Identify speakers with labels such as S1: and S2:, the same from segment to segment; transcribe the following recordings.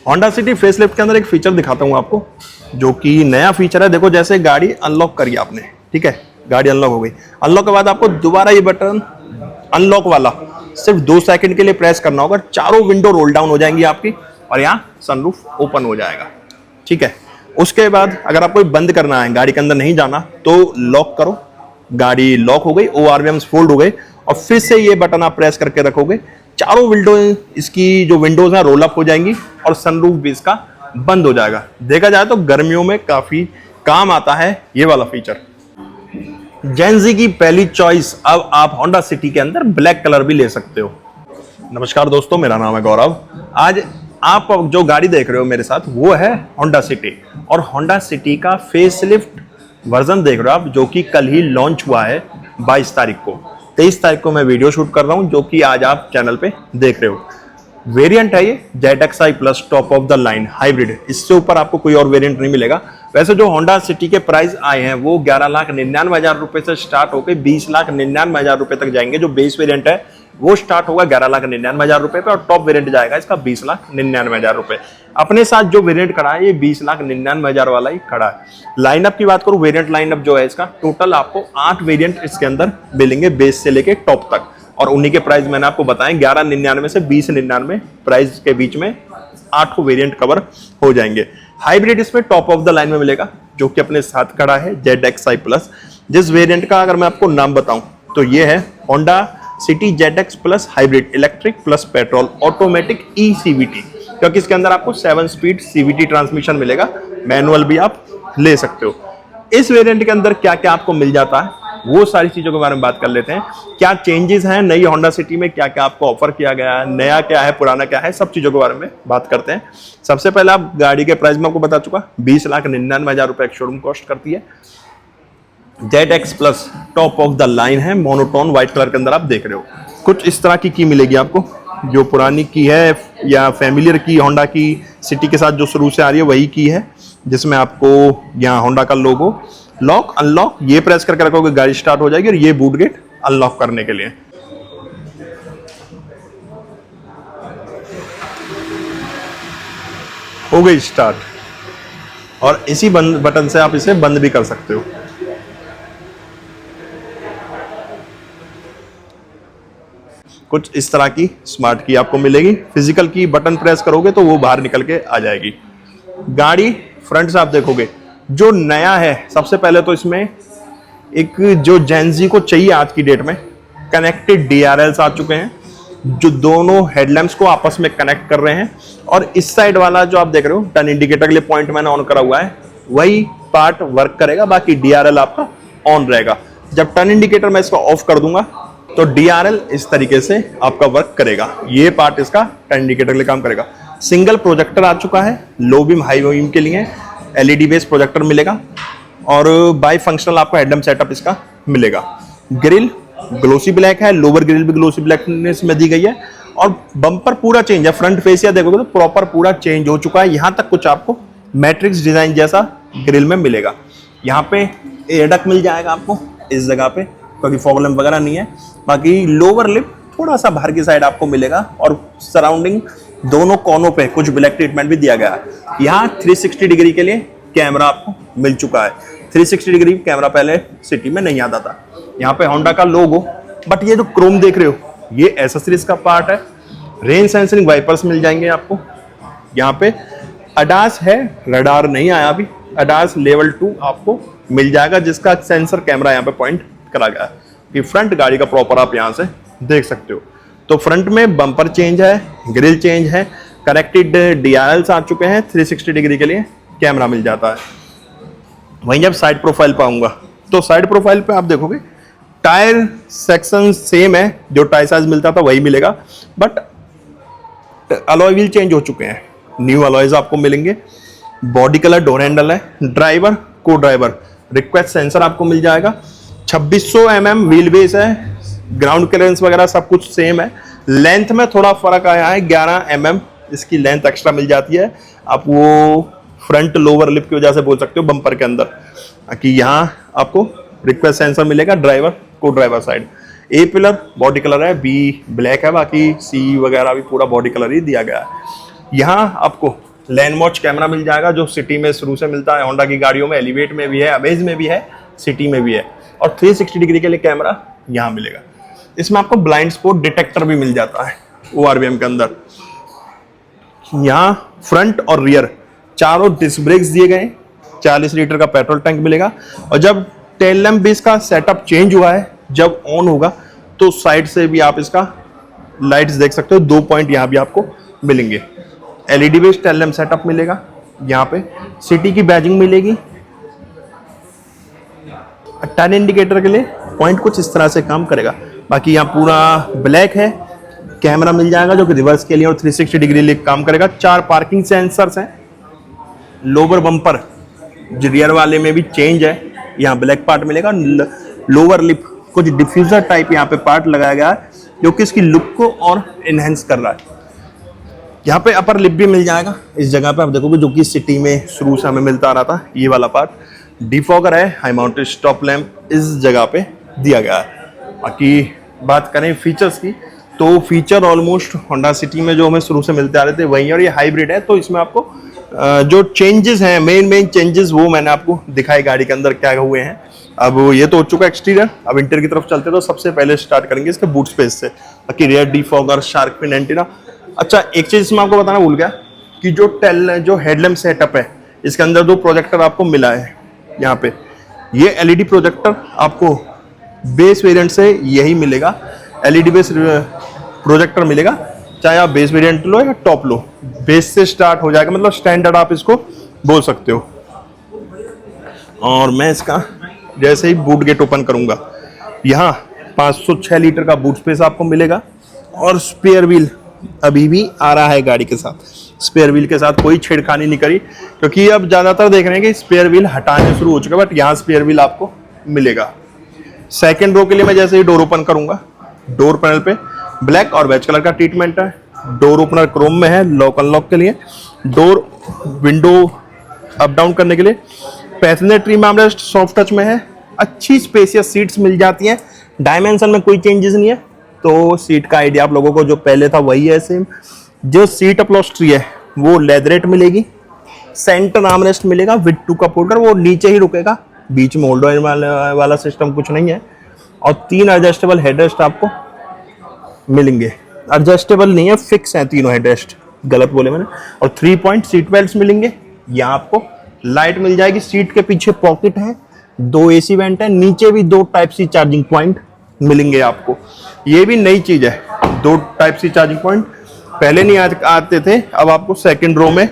S1: Honda city facelift के अंदर एक फीचर दिखाता हूँ आपको, जो कि नया फीचर है। देखो जैसे गाड़ी अनलॉक करी आपने, ठीक है, गाड़ी अनलॉक हो गई। अनलॉक के बाद आपको दोबारा ये बटन अनलॉक वाला सिर्फ 2 सेकंड के लिए प्रेस करना होगा, चारों विंडो रोल डाउन हो जाएंगी आपकी और यहाँ सनरूफ ओपन हो जाएगा, ठीक है। उसके बाद अगर आपको बंद करना है, गाड़ी के अंदर नहीं जाना, तो लॉक करो, गाड़ी लॉक हो गई, ORVMs फोल्ड हो गए और फिर से ये बटन आप प्रेस करके रखोगे, चारों विंडो इसकी जो विंडोज हैं रोल अप हो जाएंगी और सनरूफ भी इसका बंद हो जाएगा। देखा जाए तो गर्मियों में काफी काम आता है ये वाला फीचर। जेन-ज़ी की पहली चॉइस, अब आप होंडा सिटी के अंदर ब्लैक कलर भी ले सकते हो। नमस्कार दोस्तों, मेरा नाम है गौरव। आज आप जो गाड़ी देख रहे हो मेरे साथ वो है होंडा सिटी, और होंडा सिटी का फेसलिफ्ट वर्जन देख रहे हो आप, जो कि कल ही लॉन्च हुआ है 22 तारीख को। 23 तारीख को मैं वीडियो शूट कर रहा हूं, जो कि आज आप चैनल पे देख रहे हो। वेरिएंट है ये ZXi plus top of the line hybrid, इससे ऊपर आपको कोई और वेरिएंट नहीं मिलेगा। वैसे जो होंडा सिटी के प्राइस आए हैं वो 11,99,000 रुपए से स्टार्ट होकर 20,99,000 रुपए तक जाएंगे। जो बेस वेरिएंट है वो स्टार्ट होगा 11,99,000 रुपए पे, और टॉप वेरिएंट जाएगा इसका 20,99,000 रुपए। अपने साथ जो वेरिएंट खड़ा है ये 20,99,000 वाला ही खड़ा है। लाइनअप की बात करूं, वेरिएंट लाइनअप जो है इसका टोटल आपको 8 वेरिएंट इसके अंदर मिलेंगे, बेस से लेके टॉप तक, और उन्हीं के प्राइस मैंने आपको बताएं 11,99 से 20,99 प्राइस के बीच में 8 वेरिएंट कवर हो जाएंगे। हाइब्रिड इसमें टॉप ऑफ द लाइन में मिलेगा, जो कि अपने साथ खड़ा है ZXi प्लस। जिस वेरिएंट का अगर मैं आपको नाम बताऊं तो ये है Honda city ZX plus hybrid electric plus petrol automatic eCVT, क्योंकि इसके अंदर आपको 7 स्पीड CVT ट्रांसमिशन मिलेगा, मैनुअल भी आप ले सकते हो। इस वेरिएंट के अंदर क्या क्या आपको मिल जाता है वो सारी चीजों के बारे में बात कर लेते हैं। क्या चेंजेस हैं नई होंडा सिटी में, क्या क्या आपको ऑफर किया गया है, नया क्या है, पुराना क्या है, सब चीजों के बारे में बात करते हैं। सबसे पहले आप गाड़ी के प्राइस में आपको बता चुका, 20,99,000 रुपए शोरूम कॉस्ट करती है। ZX plus top of the line है, मोनोटोन व्हाइट कलर के अंदर आप देख रहे हो। कुछ इस तरह की मिलेगी आपको, जो पुरानी की है या फैमिलियर की होंडा की सिटी के साथ जो शुरू से आ रही है वही की है, जिसमें आपको यहाँ होंडा का लोगो, लॉक अनलॉक ये प्रेस करके रखोगे गाड़ी स्टार्ट हो जाएगी, और ये बूट गेट अनलॉक करने के लिए। हो गई स्टार्ट, और इसी बटन से आप इसे बंद भी कर सकते हो। कुछ इस तरह की स्मार्ट की आपको मिलेगी। फिजिकल की बटन प्रेस करोगे तो वो बाहर निकल के आ जाएगी। गाड़ी फ्रंट से आप देखोगे जो नया है, सबसे पहले तो इसमें एक जो जेन-ज़ी को चाहिए आज की डेट में, कनेक्टेड DRLs आ चुके हैं, जो दोनों हेडलैम्प्स को आपस में कनेक्ट कर रहे हैं। और इस साइड वाला जो आप देख रहे हो टर्न इंडिकेटर के लिए पॉइंट मैंने ऑन करा हुआ है, वही पार्ट वर्क करेगा, बाकी DRL आपका ऑन रहेगा। जब टर्न इंडिकेटर मैं इसको ऑफ कर दूंगा तो DRL इस तरीके से आपका वर्क करेगा, ये पार्ट इसका टर्न इंडिकेटर के लिए काम करेगा। सिंगल प्रोजेक्टर आ चुका है, लो बीम हाई बीम के लिए LED बेस्ड प्रोजेक्टर मिलेगा, और बाई फंक्शनल आपको हेडलैम्प सेटअप इसका मिलेगा। ग्रिल ग्लोसी ब्लैक है, लोअर ग्रिल भी ग्लोसी ब्लैकनेस में दी गई है, और बम्पर पूरा चेंज है। फ्रंट फेसिया देखोगे तो प्रॉपर पूरा चेंज हो चुका है। यहाँ तक कुछ आपको मैट्रिक्स डिजाइन जैसा ग्रिल में मिलेगा। यहाँ पे एयर डक्ट मिल जाएगा आपको इस जगह पे, क्योंकि फॉग लैंप वगैरह नहीं है। बाकी लोअर लिप थोड़ा सा बाहर की साइड आपको मिलेगा, और सराउंडिंग दोनों कोनों पे कुछ ब्लैक ट्रीटमेंट भी दिया गया है। यहाँ 360 डिग्री के लिए कैमरा आपको मिल चुका है। 360 डिग्री कैमरा पहले सिटी में नहीं आता था। यहाँ पे होंडा का लोगो, बट ये जो क्रोम देख रहे हो ये एसेसरीज का पार्ट है। रेन सेंसिंग वाइपर्स मिल जाएंगे आपको। यहाँ पे ADAS है, रडार नहीं आया अभी, ADAS लेवल 2 आपको मिल जाएगा, जिसका सेंसर कैमरा यहाँ पे पॉइंट करा गया है। कि फ्रंट गाड़ी का प्रॉपर आप यहाँ से देख सकते हो। तो फ्रंट में बम्पर चेंज है, ग्रिल चेंज है, कनेक्टेड DRLs आ चुके हैं, 360 डिग्री के लिए कैमरा मिल जाता है। वहीं जब साइड प्रोफाइल पे आऊंगा तो साइड प्रोफाइल पे आप देखोगे टायर सेक्शन सेम है, जो टायर साइज मिलता था वही मिलेगा, बट अलॉय व्हील चेंज हो चुके हैं, न्यू अलॉयज आपको मिलेंगे। बॉडी कलर डोर हैंडल है। ड्राइवर को ड्राइवर रिक्वेस्ट सेंसर आपको मिल जाएगा। 2600 mm व्हील बेस है, ग्राउंड क्लियरेंस वगैरह सब कुछ सेम है। लेंथ में थोड़ा फर्क आया है, 11 mm इसकी लेंथ एक्स्ट्रा मिल जाती है। आप वो फ्रंट लोअर लिप की वजह से बोल सकते हो बम्पर के अंदर, कि यहाँ आपको रिक्वेस्ट सेंसर मिलेगा। ड्राइवर को ड्राइवर साइड ए पिलर बॉडी कलर है, बी ब्लैक है, बाकी सी वगैरह भी पूरा बॉडी कलर ही दिया गया है। यहाँ आपको लैंड वॉच कैमरा मिल जाएगा जो सिटी में शुरू से मिलता है होंडा की गाड़ियों में, एलिवेट में भी है, अमेज में भी है, सिटी में भी है। और 360 डिग्री के लिए कैमरा यहाँ मिलेगा। इसमें आपको ब्लाइंड स्पॉट डिटेक्टर भी मिल जाता है ORVM के अंदर। यहाँ फ्रंट और रियर चारों डिस्क ब्रेक्स दिए गए, 40 लीटर का पेट्रोल टैंक मिलेगा। और जब टेल लैंप भी इसका सेटअप चेंज हुआ है, जब ऑन होगा तो साइड से भी आप इसका लाइट्स देख सकते हो, 2 पॉइंट यहाँ भी आपको मिलेंगे। LED based tail lamp setup मिलेगा। यहाँ पे सिटी की बैजिंग मिलेगी। टर्न इंडिकेटर के लिए पॉइंट कुछ इस तरह से काम करेगा। बाकी यहाँ पूरा ब्लैक है। कैमरा मिल जाएगा जो कि रिवर्स के लिए और 360 डिग्री लिए काम करेगा। 4 पार्किंग सेंसर्स हैं। लोअर बम्पर रियर वाले में भी चेंज है, यहाँ ब्लैक पार्ट मिलेगा। लोअर लिप कुछ डिफ्यूजर टाइप यहाँ पे पार्ट लगाया गया है जो कि इसकी लुक को और एनहेंस कर रहा है। यहाँ पे अपर लिप भी मिल जाएगा इस जगह पे, आप देखोगे, जो कि सिटी में शुरू से हमें मिलता आ रहा था। ये वाला पार्ट डिफॉगर है, हाई माउंटेड स्टॉप लैंप इस जगह पे दिया गया है। बाकी बात करें फीचर्स की, तो फीचर ऑलमोस्ट होंडा सिटी में जो हमें शुरू से मिलते आ रहे थे वही, और ये हाइब्रिड है तो इसमें आपको जो चेंजेस हैं, मेन चेंजेस वो मैंने आपको दिखाए गाड़ी के अंदर क्या हुए हैं। अब ये तो हो चुका एक्सटीरियर, अब इंटीरियर की तरफ चलते तो सबसे पहले स्टार्ट करेंगे इसके बूट स्पेस से। बाकी rear defogger, shark fin antenna. अच्छा, एक चीज इसमें आपको बताना भूल गया कि जो हेडलैम्प सेटअप है इसके अंदर 2 प्रोजेक्टर आपको मिला है। यहाँ पे ये LED प्रोजेक्टर आपको बेस वेरिएंट से यही मिलेगा। LED बेस प्रोजेक्टर मिलेगा, चाहे आप बेस वेरिएंट लो या टॉप लो, बेस से स्टार्ट हो जाएगा, मतलब स्टैंडर्ड आप इसको बोल सकते हो। और मैं इसका जैसे ही बूट गेट ओपन करूंगा, यहाँ 506 लीटर का बूट स्पेस आपको मिलेगा। और स्पेयर व्हील अभी भी आ रहा है गाड़ी के साथ। स्पेयर व्हील के साथ कोई छेड़खानी नहीं करी, क्योंकि अब ज्यादातर देख रहे हैं कि स्पेयर व्हील हटाने शुरू हो चुका है, बट यहाँ स्पेयर व्हील आपको मिलेगा। सेकंड रो के लिए मैं जैसे ही डोर ओपन करूंगा, डोर पैनल पे ब्लैक और बेज कलर का ट्रीटमेंट है। डोर ओपनर क्रोम में है, लॉक अनलॉक के लिए। डोर विंडो अप डाउन करने के लिए passenger trim armrest soft touch में है। अच्छी स्पेसियस सीट्स मिल जाती हैं। डायमेंशन में कोई चेंजेस नहीं है, तो सीट का आइडिया आप लोगों को जो पहले था वही है सेम। जो सीट अपलॉस्ट्री है वो लेदरेट मिलेगी। सेंटर आर्मरेस्ट मिलेगा विद 2 कप होल्डर, वो नीचे ही रुकेगा, बीच में होल्डर वाला सिस्टम कुछ नहीं है। और 3 एडजस्टेबल हेडरेस्ट आपको मिलेंगे। एडजस्टेबल नहीं है, फिक्स है तीनों हेडरेस्ट, गलत बोले मैंने। और 3 पॉइंट सीट बेल्ट मिलेंगे। यहाँ आपको लाइट मिल जाएगी। सीट के पीछे पॉकेट है, 2 AC वेंट है, नीचे भी 2 टाइप सी चार्जिंग पॉइंट मिलेंगे आपको। ये भी नई चीज है, 2 टाइप सी चार्जिंग पॉइंट पहले नहीं आते थे, अब आपको सेकंड रो में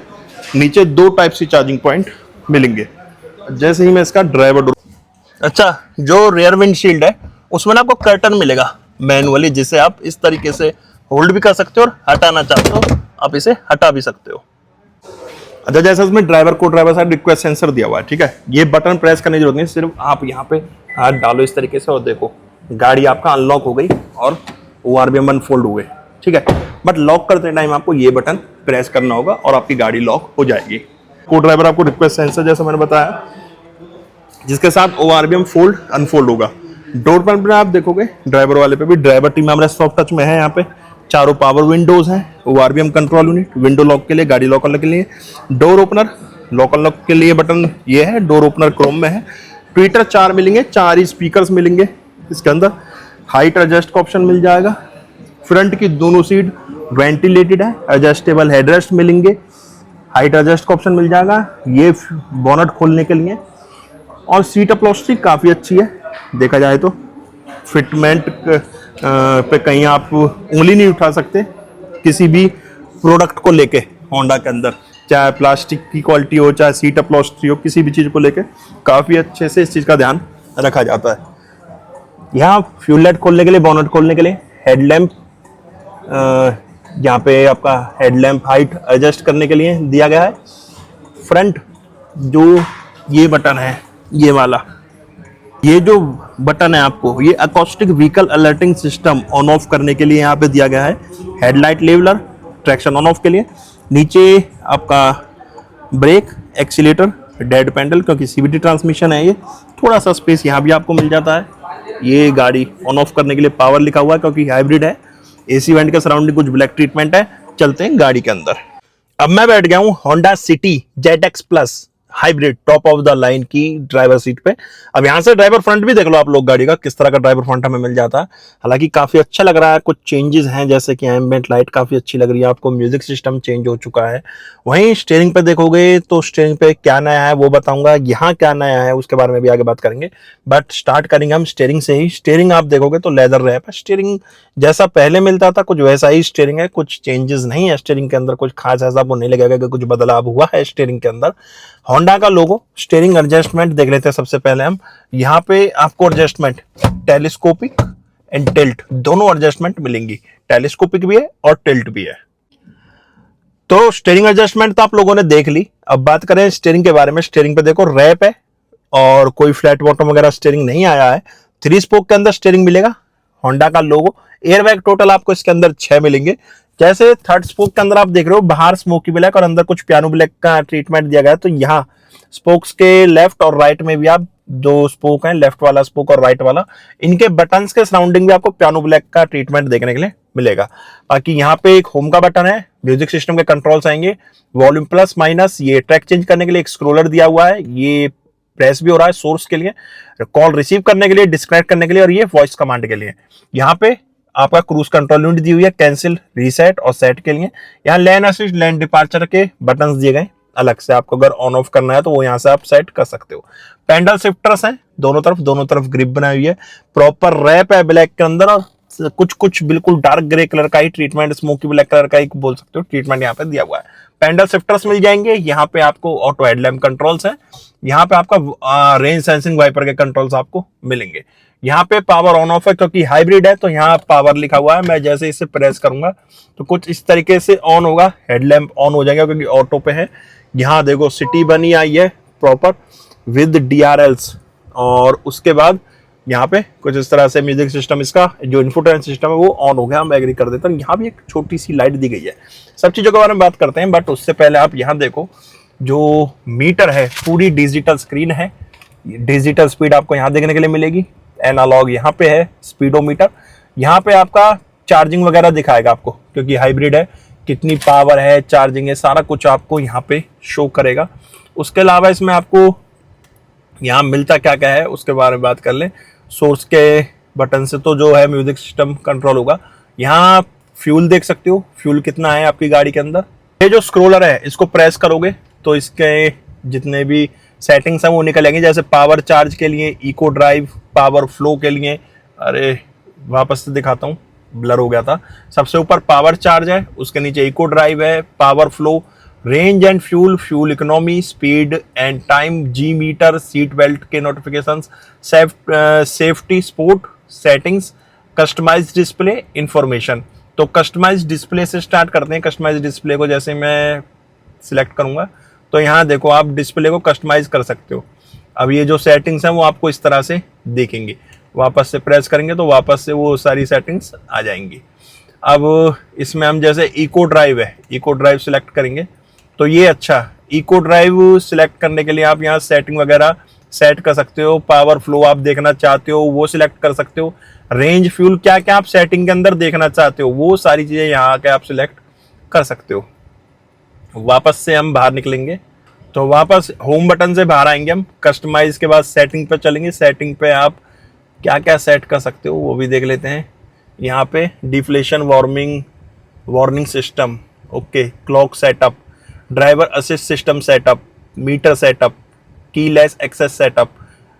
S1: नीचे 2 टाइप सी चार्जिंग पॉइंट मिलेंगे। जैसे ही मैं इसका ड्राइवर डोर, अच्छा, जो रियर विंडशील्ड है उसमें ना आपको कर्टन मिलेगा मैनुअली, जिसे आप इस तरीके से होल्ड भी कर सकते हो और हटाना चाहते हो आप इसे हटा भी सकते हो। अच्छा, जैसे उसमें ड्राइवर साइड रिक्वेस्ट सेंसर दिया हुआ है, ठीक है। ये बटन प्रेस करने की जरूरत नहीं, सिर्फ आप यहाँ पे हाथ डालो इस तरीके से और देखो गाड़ी आपका अनलॉक हो गई और ORVM अनफोल्ड हुए, ठीक है। बट लॉक करते टाइम आपको ये बटन प्रेस करना होगा और आपकी गाड़ी लॉक हो जाएगी। को ड्राइवर आपको रिक्वेस्ट सेंसर जैसा मैंने बताया, जिसके साथ ORVM फोल्ड अनफोल्ड होगा। डोर पर आप देखोगे ड्राइवर वाले पे भी driver team armrest soft touch में है। यहाँ पे चारों पावर विंडोज हैं, ORVM control unit, window lock के लिए, गाड़ी लॉक करने के लिए। डोर ओपनर, लॉक अनलॉक के लिए बटन ये है। डोर ओपनर क्रोम में है। ट्विटर 4 मिलेंगे, 4 ही स्पीकर्स मिलेंगे इसके अंदर। हाइट एडजस्ट का ऑप्शन मिल जाएगा। फ्रंट की दोनों सीट वेंटिलेटेड है, एडजस्टेबल हेडरेस्ट मिलेंगे। हाइट एडजस्ट का ऑप्शन मिल जाएगा, ये बोनट खोलने के लिए। और सीट अपलॉस्ट्री काफ़ी अच्छी है देखा जाए तो। फिटमेंट पे कहीं आप उंगली नहीं उठा सकते किसी भी प्रोडक्ट को लेके होंडा के अंदर, चाहे प्लास्टिक की क्वालिटी हो, चाहे सीट अपलॉस्ट्री हो, किसी भी चीज़ को लेके काफ़ी अच्छे से इस चीज़ का ध्यान रखा जाता है। यहाँ फ्यूल लाइट खोलने के लिए, बोनट खोलने के लिए, हेडलैम्प, यहाँ पे आपका हेडलैम्प हाइट एडजस्ट करने के लिए दिया गया है। फ्रंट जो ये बटन है, ये वाला, ये जो बटन है आपको, ये acoustic vehicle alerting system on off करने के लिए यहाँ पे दिया गया है। Headlight leveller, traction on off के लिए। नीचे आपका ब्रेक, एक्सीलेटर, डेड पैडल, क्योंकि CVT ट्रांसमिशन है ये, थोड़ा सा स्पेस यहाँ भी आपको मिल जाता है। ये गाड़ी ऑन ऑफ करने के लिए पावर लिखा हुआ है क्योंकि हाइब्रिड है। AC वेंट के सराउंडिंग कुछ ब्लैक ट्रीटमेंट है। चलते हैं गाड़ी के अंदर। अब मैं बैठ गया हूं Honda city ZX plus hybrid top of the line की ड्राइवर सीट पे। अब यहां से ड्राइवर फ्रंट भी देख लो आप लोग गाड़ी का, किस तरह का ड्राइवर फ्रंट हमें मिल जाता है। हालांकि काफी अच्छा लग रहा है, कुछ चेंजेस हैं जैसे कि एम्बिएंट लाइट काफी अच्छी लग रही है आपको, म्यूजिक सिस्टम चेंज हो चुका है। वहीं स्टीयरिंग पे देखोगे तो स्टीयरिंग पे क्या नया है वो बताऊंगा, यहाँ क्या नया है उसके बारे में भी आगे बात करेंगे। बट स्टार्ट करेंगे हम स्टीयरिंग से ही। स्टीयरिंग आप देखोगे तो लेदर रैप है, स्टीयरिंग जैसा पहले मिलता था कुछ वैसा ही स्टीयरिंग है, कुछ चेंजेस नहीं है स्टीयरिंग के अंदर, कुछ खास ऐसा आपको नहीं लगेगा कि कुछ बदलाव हुआ है स्टीयरिंग के अंदर। होंडा का लोगो, स्टीयरिंग एडजस्टमेंट देख लेते हैं सबसे पहले हम। यहाँ पे आपको एडजस्टमेंट टेलीस्कोपिक एंड टिल्ट दोनों एडजस्टमेंट मिलेंगी, टेलीस्कोपिक भी है और टिल्ट भी है। तो स्टीयरिंग एडजस्टमेंट तो आप लोगों ने देख ली। अब बात करें स्टीयरिंग के बारे में। स्टीयरिंग पे देखो रैप है और कोई फ्लैट बॉटम वगैरह स्टीयरिंग नहीं आया है। 3 स्पोक के अंदर स्टीयरिंग मिलेगा, होंडा का लोगो। एयरबैग टोटल आपको इसके अंदर 6 मिलेंगे। जैसे थर्ड स्पोक के अंदर आप देख रहे हो बाहर स्मोकी ब्लैक और अंदर कुछ पियानो ब्लैक का ट्रीटमेंट दिया गया है, तो यहाँ स्पोक्स के लेफ्ट और राइट में भी आप 2 स्पोक हैं, लेफ्ट वाला स्पोक और राइट वाला, इनके बटन्स के सराउंडिंग भी आपको पियानो ब्लैक का ट्रीटमेंट देखने के लिए मिलेगा। बाकी यहाँ पे एक होम का बटन है, म्यूजिक सिस्टम के कंट्रोल्स आएंगे, वॉल्यूम प्लस माइनस, ये ट्रैक चेंज करने के लिए एक स्क्रोलर दिया हुआ है, ये प्रेस भी हो रहा है सोर्स के लिए, कॉल रिसीव करने के लिए, डिस्कनेक्ट करने के लिए, और ये वॉइस कमांड के लिए। यहाँ पे आपका क्रूज कंट्रोल यूनिट दी हुई है, कैंसिल, रीसेट और सेट के लिए। यहाँ लैन असिस्ट, लैन डिपार्चर के बटन्स दिए गए अलग से, आपको अगर ऑन ऑफ करना है तो वो यहाँ से आप सेट कर सकते हो। पैडल शिफ्टर्स हैं दोनों तरफ ग्रिप बनाई हुई है, प्रॉपर रैप है ब्लैक के अंदर, और कुछ बिल्कुल डार्क ग्रे कलर का ही ट्रीटमेंट, स्मोकी ब्लैक कलर का ही बोल सकते हो ट्रीटमेंट यहाँ पे दिया हुआ है। पैडल शिफ्टर्स मिल जाएंगे। यहाँ पे आपको ऑटो हेडलैम्प कंट्रोल्स हैं, यहाँ पे आपका रेंज सेंसिंग वाइपर के कंट्रोल्स आपको मिलेंगे। यहाँ पे पावर ऑन ऑफ है क्योंकि हाइब्रिड है, तो यहाँ पावर लिखा हुआ है। मैं जैसे इसे प्रेस करूंगा तो कुछ इस तरीके से ऑन होगा, हेडलैम्प ऑन हो जाएगा क्योंकि ऑटो पे है। यहाँ देखो सिटी बनी आई है प्रॉपर विद DRLs, और उसके बाद यहाँ पे कुछ इस तरह से म्यूजिक सिस्टम, इसका जो इन्फोटेनमेंट सिस्टम है वो ऑन हो गया। हम एग्री कर देते हैं। यहाँ भी एक छोटी सी लाइट दी गई है। सब चीजों के बारे में बात करते हैं, बट उससे पहले आप यहाँ देखो जो मीटर है पूरी डिजिटल स्क्रीन है, डिजिटल स्पीड आपको यहाँ देखने के लिए मिलेगी। एनालॉग यहाँ पे है स्पीडोमीटर, यहाँ पे आपका चार्जिंग वगैरह दिखाएगा आपको क्योंकि हाइब्रिड है, कितनी पावर है, चार्जिंग है, सारा कुछ आपको यहाँ पे शो करेगा। उसके अलावा इसमें आपको यहाँ मिलता क्या क्या है उसके बारे में बात कर लें। सोर्स के बटन से तो जो है म्यूजिक सिस्टम कंट्रोल होगा। यहाँ फ्यूल देख सकते हो, फ्यूल कितना है आपकी गाड़ी के अंदर। ये जो स्क्रोलर है इसको प्रेस करोगे तो इसके जितने भी सेटिंग्स हैं वो निकल आएंगे, जैसे पावर चार्ज के लिए, इको ड्राइव, पावर फ्लो के लिए। अरे वापस से दिखाता हूँ, ब्लर हो गया था। सबसे ऊपर पावर चार्ज है, उसके नीचे इको ड्राइव है, power flow, range and fuel, fuel economy, speed and time, G meter, seat belt के notifications, safety, sport, settings, customise display, information. तो कस्टमाइज डिस्प्ले से स्टार्ट करते हैं। कस्टमाइज डिस्प्ले को जैसे मैं सिलेक्ट करूंगा तो यहाँ देखो आप डिस्प्ले को कस्टमाइज कर सकते हो। अब ये जो सेटिंग्स हैं वो आपको इस तरह से दिखेंगी। वापस से प्रेस करेंगे तो वापस से वो सारी सेटिंग्स आ जाएंगी। अब इसमें हम जैसे इको ड्राइव है, इको ड्राइव सिलेक्ट करेंगे तो ये अच्छा, इको ड्राइव सिलेक्ट करने के लिए आप यहाँ सेटिंग वगैरह सेट कर सकते हो। पावर फ्लो आप देखना चाहते हो वो सिलेक्ट कर सकते हो। रेंज, फ्यूल, क्या क्या आप सेटिंग के अंदर देखना चाहते हो वो सारी चीजें यहाँ आके आप सिलेक्ट कर सकते हो। वापस से हम बाहर निकलेंगे तो वापस होम बटन से बाहर आएंगे हम। कस्टमाइज के बाद सेटिंग पे चलेंगे। सेटिंग पे आप क्या क्या सेट कर सकते हो वो भी देख लेते हैं। यहाँ पे deflation, warning system, okay, clock setup, driver assist system setup, meter setup, keyless access setup,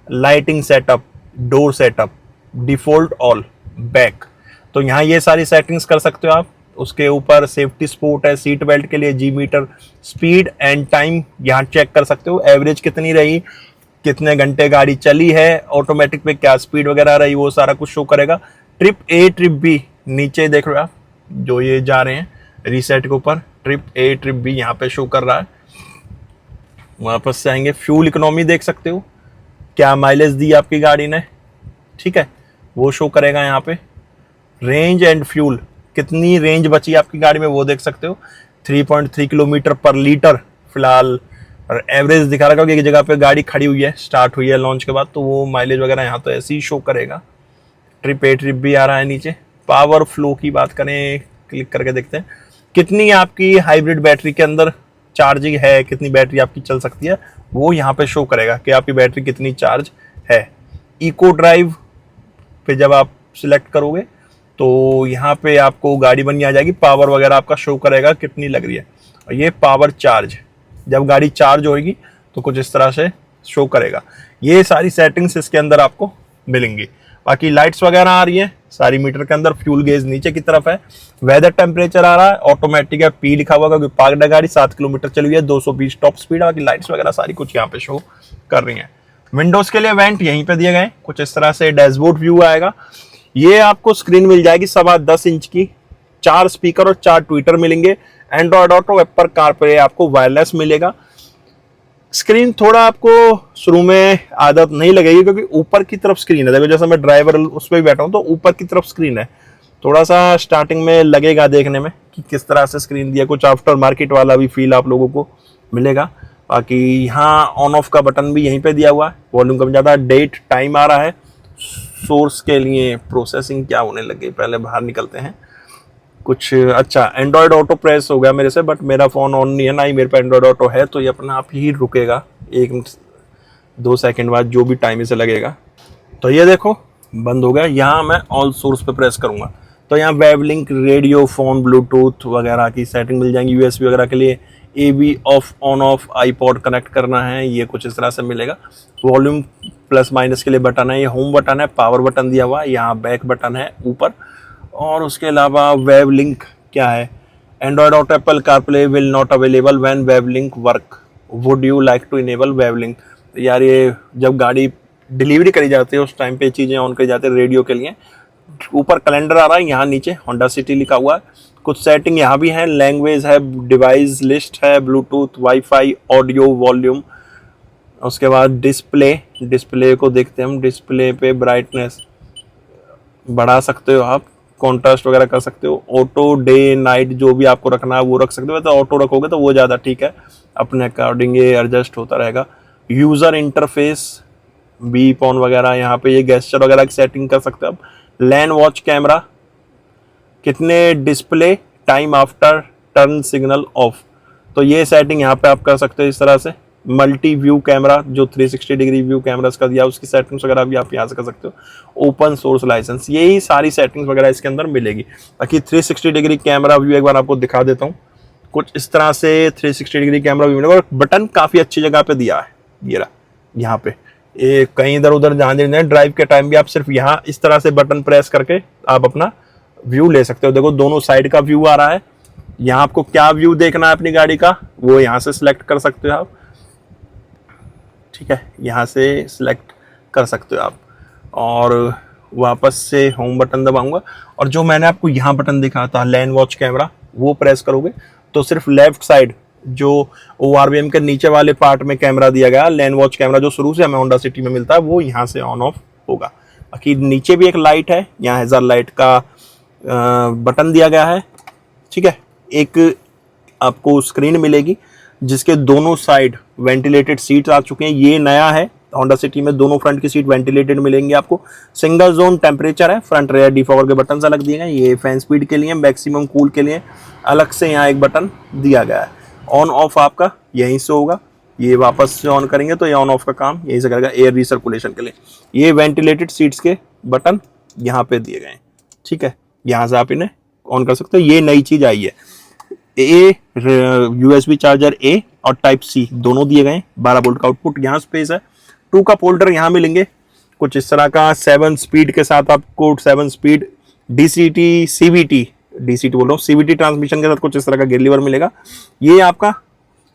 S1: lighting setup, door setup, default all, back. तो यहाँ ये सारी सेटिंग्स कर सकते हो आप। उसके ऊपर सेफ्टी स्पोर्ट है, सीट बेल्ट के लिए जी मीटर, स्पीड एंड टाइम यहाँ चेक कर सकते हो। एवरेज कितनी रही, कितने घंटे गाड़ी चली है, ऑटोमेटिक पे क्या स्पीड वगैरह रही, वो सारा कुछ शो करेगा। ट्रिप ए, ट्रिप बी, नीचे देख रहे हो आप जो ये जा रहे हैं रीसेट के ऊपर, ट्रिप ए, ट्रिप बी यहाँ पे शो कर रहा है। वापस से आएंगे, फ्यूल इकोनॉमी देख सकते हो, क्या माइलेज दी आपकी गाड़ी ने, ठीक है, वो शो करेगा यहाँ पे। रेंज एंड फ्यूल, कितनी रेंज बची आपकी गाड़ी में वो देख सकते हो। 3.3 किलोमीटर पर लीटर फिलहाल, और एवरेज दिखा रखा होगा। एक जगह पे गाड़ी खड़ी हुई है, स्टार्ट हुई है लॉन्च के बाद, तो वो माइलेज वगैरह यहाँ तो ऐसे ही शो करेगा। ट्रिप ए, ट्रिप भी आ रहा है नीचे। पावर फ्लो की बात करें, क्लिक करके देखते हैं। कितनी आपकी हाइब्रिड बैटरी के अंदर चार्जिंग है, कितनी बैटरी आपकी चल सकती है, वो यहाँ पे शो करेगा कि आपकी बैटरी कितनी चार्ज है। इको ड्राइव पे जब आप सिलेक्ट करोगे तो यहाँ पे आपको गाड़ी बनी आ जाएगी, पावर वगैरह आपका शो करेगा कितनी लग रही है। और ये पावर चार्ज, जब गाड़ी चार्ज होगी तो कुछ इस तरह से शो करेगा। ये सारी सेटिंग्स इसके अंदर आपको मिलेंगी। बाकी लाइट्स वगैरह आ रही है सारी मीटर के अंदर। फ्यूल गेज नीचे की तरफ है। वेदर टेम्परेचर आ रहा है, ऑटोमेटिक है, पी लिखा हुआ क्योंकि पार्क्ड है गाड़ी, 7 किलोमीटर चली हुई है, 220 टॉप स्पीड। बाकी लाइट्स वगैरह सारी कुछ यहाँ पे शो कर रही है। विंडोज के लिए वेंट यहीं पे दिए गए, कुछ इस तरह से डैशबोर्ड व्यू आएगा। ये आपको स्क्रीन मिल जाएगी 10.25 इंच की, 4 स्पीकर और 4 ट्विटर मिलेंगे। एंड्रॉयड ऑटो, एप्पल कारप्ले आपको वायरलेस मिलेगा। स्क्रीन थोड़ा आपको शुरू में आदत नहीं लगेगी क्योंकि ऊपर की तरफ स्क्रीन है। देखो जैसे मैं ड्राइवर उस पर भी बैठा हूँ तो ऊपर की तरफ स्क्रीन है, थोड़ा सा स्टार्टिंग में लगेगा देखने में कि किस तरह से स्क्रीन दिया। कुछ आफ्टर मार्केट वाला भी फील आप लोगों को मिलेगा। बाकी यहाँ ऑन ऑफ का बटन भी यहीं पे दिया हुआ है। वॉल्यूम कम ज़्यादा, डेट टाइम आ रहा है। सोर्स के लिए प्रोसेसिंग क्या होने लगी, पहले बाहर निकलते हैं। कुछ अच्छा एंड्रॉयड ऑटो प्रेस हो गया मेरे से, बट मेरा फ़ोन ऑन नहीं है, ना ही मेरे पे एंड्रॉयड ऑटो है, तो ये अपना आप ही रुकेगा 1-2 सेकंड बाद, जो भी टाइम इसे लगेगा। तो ये देखो बंद हो गया। यहाँ मैं ऑल सोर्स पे प्रेस करूँगा तो यहाँ web link, radio, phone, Bluetooth वगैरह की सेटिंग मिल जाएंगी। USB वगैरह के लिए AB of on off, iPod connect करना है, ये कुछ इस तरह से मिलेगा। वॉल्यूम प्लस माइनस के लिए बटन है, ये होम बटन है, पावर बटन दिया हुआ है, यहाँ बैक बटन है ऊपर। और उसके अलावा वेब लिंक क्या है, Android Auto, Apple CarPlay will not available when web link work, would you like to enable web link. यार ये जब गाड़ी डिलीवरी करी जाती है उस टाइम पे चीज़ें ऑन करी जाती है रेडियो के लिए। ऊपर कैलेंडर आ रहा है, यहाँ नीचे होंडा सिटी लिखा हुआ है। कुछ सेटिंग यहाँ भी है, लैंग्वेज है, डिवाइस लिस्ट है, ब्लूटूथ, वाईफाई, ऑडियो, वॉल्यूम। उसके बाद डिस्प्ले को देखते हैं हम। डिस्प्ले पे ब्राइटनेस बढ़ा सकते हो आप, कॉन्ट्रास्ट वगैरह कर सकते हो, ऑटो, डे नाइट जो भी आपको रखना है वो रख सकते हो। तो ऑटो रखोगे तो वो ज़्यादा ठीक है, अपने अकॉर्डिंग ये एडजस्ट होता रहेगा। यूज़र इंटरफेस, बीप ऑन वगैरह, यहाँ पे ये गेस्चर वगैरह की सेटिंग कर सकते हो आप। लैंड वॉच कैमरा, कितने display, time after turn signal of, तो ये सेटिंग यहाँ पे आप कर सकते हो इस तरह से। मल्टी व्यू कैमरा जो 360 डिग्री व्यू कैमरास का दिया, उसकी सेटिंग्स वगैरह भी आप यहाँ से कर सकते हो। ओपन सोर्स लाइसेंस, यही सारी सेटिंग्स वगैरह इसके अंदर मिलेगी। बाकी 360 डिग्री कैमरा व्यू एक बार आपको दिखा देता हूँ। कुछ इस तरह से 360 डिग्री कैमरा व्यू मिलेगा। और बटन काफ़ी अच्छी जगह पे दिया है, ये रहा यहाँ पे। ये कहीं इधर उधर ध्यान देना, ड्राइव के टाइम भी आप सिर्फ यहाँ इस तरह से बटन प्रेस करके आप अपना व्यू ले सकते हो। देखो दोनों साइड का व्यू आ रहा है। यहाँ आपको क्या व्यू देखना है अपनी गाड़ी का, वो यहाँ से सिलेक्ट कर सकते हो आप, ठीक है, यहाँ से सिलेक्ट कर सकते हो आप। और वापस से होम बटन दबाऊंगा और जो मैंने आपको यहाँ बटन दिखा था लैंड वॉच कैमरा, वो प्रेस करोगे तो सिर्फ लेफ्ट साइड जो ORVM के नीचे वाले पार्ट में कैमरा दिया गया, लैंड वॉच कैमरा जो शुरू से हमें होंडा सिटी में मिलता है, वो यहाँ से ऑन ऑफ होगा। बाकी नीचे भी एक लाइट है, यहाँ हैज़र लाइट का बटन दिया गया है, ठीक है। एक आपको स्क्रीन मिलेगी जिसके दोनों साइड वेंटिलेटेड सीट्स आ चुके हैं। ये नया है होंडा सिटी में, दोनों फ्रंट की सीट वेंटिलेटेड मिलेंगी आपको। सिंगल जोन टेम्परेचर है, फ्रंट रेयर डिफॉगर के बटन अलग दिए गए। ये फैन स्पीड के लिए, मैक्सिमम कूल के लिए अलग से यहाँ एक बटन दिया गया है। ऑन ऑफ आपका यहीं से होगा, ये वापस से ऑन करेंगे तो ये ऑन ऑफ का काम यहीं से करेगा एयर रिसर्कुलेशन के लिए। ये वेंटिलेटेड सीट्स के बटन यहाँ पे दिए गए हैं, ठीक है, यहाँ से आप इन्हें ऑन कर सकते हो। ये नई चीज आई है। USB चार्जर A और टाइप C दोनों दिए गए हैं। 12 वोल्ट का आउटपुट, यहाँ स्पेस है। 2 कप होल्डर यहाँ मिलेंगे कुछ इस तरह का। 7 स्पीड के साथ आपको 7 स्पीड CVT बोल रहा हूँ, CVT ट्रांसमिशन के साथ कुछ इस तरह का गियर लीवर मिलेगा। ये आपका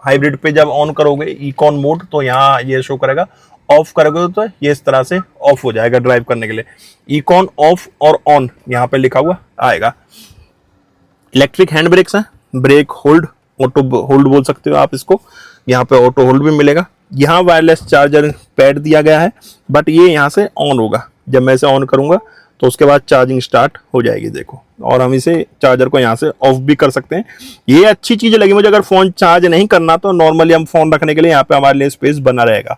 S1: हाइब्रिड पे जब ऑन करोगे इकॉन मोड तो यहाँ ये शो करेगा। ऑफ करोगे तो ये इस तरह से ऑफ हो जाएगा ड्राइव करने के लिए। इकॉन ऑफ और ऑन यहाँ पे लिखा हुआ आएगा। इलेक्ट्रिक हैंड ब्रेक्स है, ब्रेक होल्ड, ऑटो होल्ड बोल सकते हो आप इसको। यहाँ पे ऑटो होल्ड भी मिलेगा। यहाँ वायरलेस चार्जर पैड दिया गया है, बट ये यहाँ से ऑन होगा। जब मैं इसे ऑन करूंगा तो उसके बाद चार्जिंग स्टार्ट हो जाएगी, देखो। और हम इसे चार्जर को यहाँ से ऑफ भी कर सकते हैं। ये अच्छी चीज़ लगी मुझे। अगर फ़ोन चार्ज नहीं करना तो नॉर्मली हम फ़ोन रखने के लिए यहाँ पे हमारे लिए स्पेस बना रहेगा।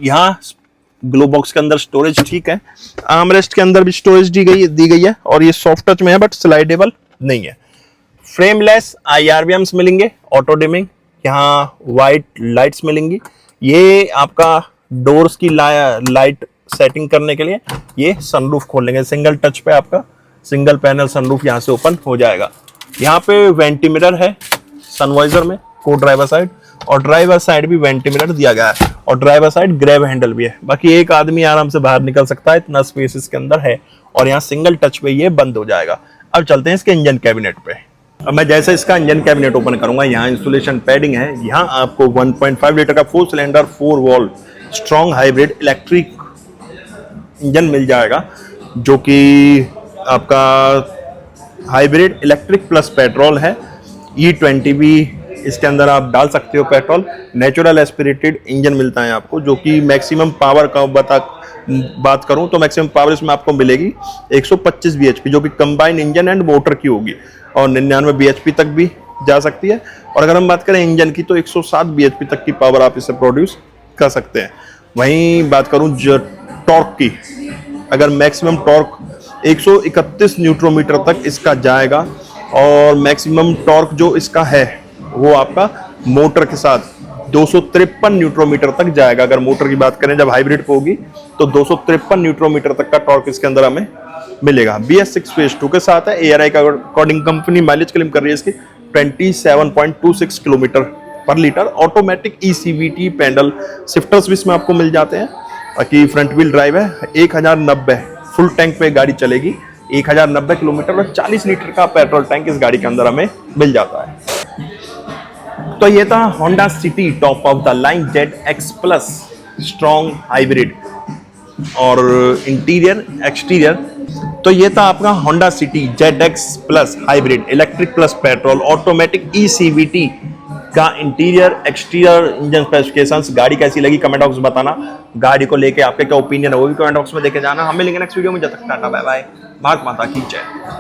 S1: यहाँ ग्लो बॉक्स के अंदर स्टोरेज ठीक है। आर्मरेस्ट के अंदर भी स्टोरेज दी गई है और ये सॉफ्ट टच में है बट स्लाइडेबल नहीं है। फ्रेमलेस IRBMs मिलेंगे, ऑटो डिमिंग, यहाँ वाइट लाइट्स मिलेंगी। ये आपका डोर्स की लाइट सेटिंग करने के लिए ये सनरूफ खोल लेंगे, सिंगल टच पे आपका सिंगल पैनल सनरूफ यहाँ से ओपन हो जाएगा। यहाँ पे वेंटी मिरर है सनवाइजर में, को ड्राइवर साइड, और ड्राइवर साइड भी वेंटी मिरर दिया गया है, और ड्राइवर साइड ग्रैब हैंडल भी है। बाकी एक आदमी आराम से बाहर निकल सकता है, इतना स्पेस इसके अंदर है, और यहाँ सिंगल टच पे ये बंद हो जाएगा। अब चलते हैं इसके इंजन कैबिनेट पे। अब मैं जैसे इसका इंजन कैबिनेट ओपन करूंगा, यहाँ इंसुलेशन पैडिंग है, यहाँ आपको 1.5 लीटर का 4 cylinder 4 valve strong hybrid electric engine मिल जाएगा, जो कि आपका हाइब्रिड इलेक्ट्रिक प्लस पेट्रोल है। E20 भी इसके अंदर आप डाल सकते हो पेट्रोल। नेचुरल एस्पिरेटेड इंजन मिलता है आपको, जो कि मैक्सिमम पावर का बात करूं तो मैक्सिमम पावर इसमें आपको मिलेगी 125 bhp, जो कि कंबाइन इंजन एंड मोटर की होगी, और 99 bhp तक भी जा सकती है। और अगर हम बात करें इंजन की तो 107 bhp तक की पावर आप इसे प्रोड्यूस कर सकते हैं। वहीं बात करूं जो टॉर्क की, अगर मैक्सिमम टॉर्क 131 न्यूट्रोमीटर तक इसका जाएगा, और मैक्सिमम टॉर्क जो इसका है वो आपका मोटर के साथ 253 न्यूट्रोमीटर तक जाएगा। अगर मोटर की बात करें जब हाइब्रिड पे होगी तो 253 न्यूट्रोमीटर तक का टॉर्क इसके अंदर हमें मिलेगा। BS6 फेज 2 के साथ है। ARI का अकॉर्डिंग कंपनी माइलेज क्लेम कर रही है इसकी 27.26 किलोमीटर पर litre. Automatic ECVT paddle shifters भी इसमें आपको मिल जाते हैं। बाकी फ्रंट व्हील ड्राइव है। 1090 फुल टैंक पे गाड़ी चलेगी, 1090 किलोमीटर, और 40 लीटर का पेट्रोल टैंक इस गाड़ी के अंदर हमें मिल जाता है। तो ये था Honda city top of the line ZX plus strong hybrid और इंटीरियर एक्सटीरियर। तो ये था आपका Honda city ZX plus hybrid electric plus petrol automatic ECVT का इंटीरियर एक्सटीरियर इंजन स्पेसिफिकेशंस। गाड़ी कैसी लगी कमेंट बॉक्स में बताना। गाड़ी को लेके आपके क्या ओपिनियन है वो भी कमेंट बॉक्स में देके जाना। हमें मिलेंगे नेक्स्ट वीडियो में। जब तक टाटा बाय बाय, भारत माता की जय।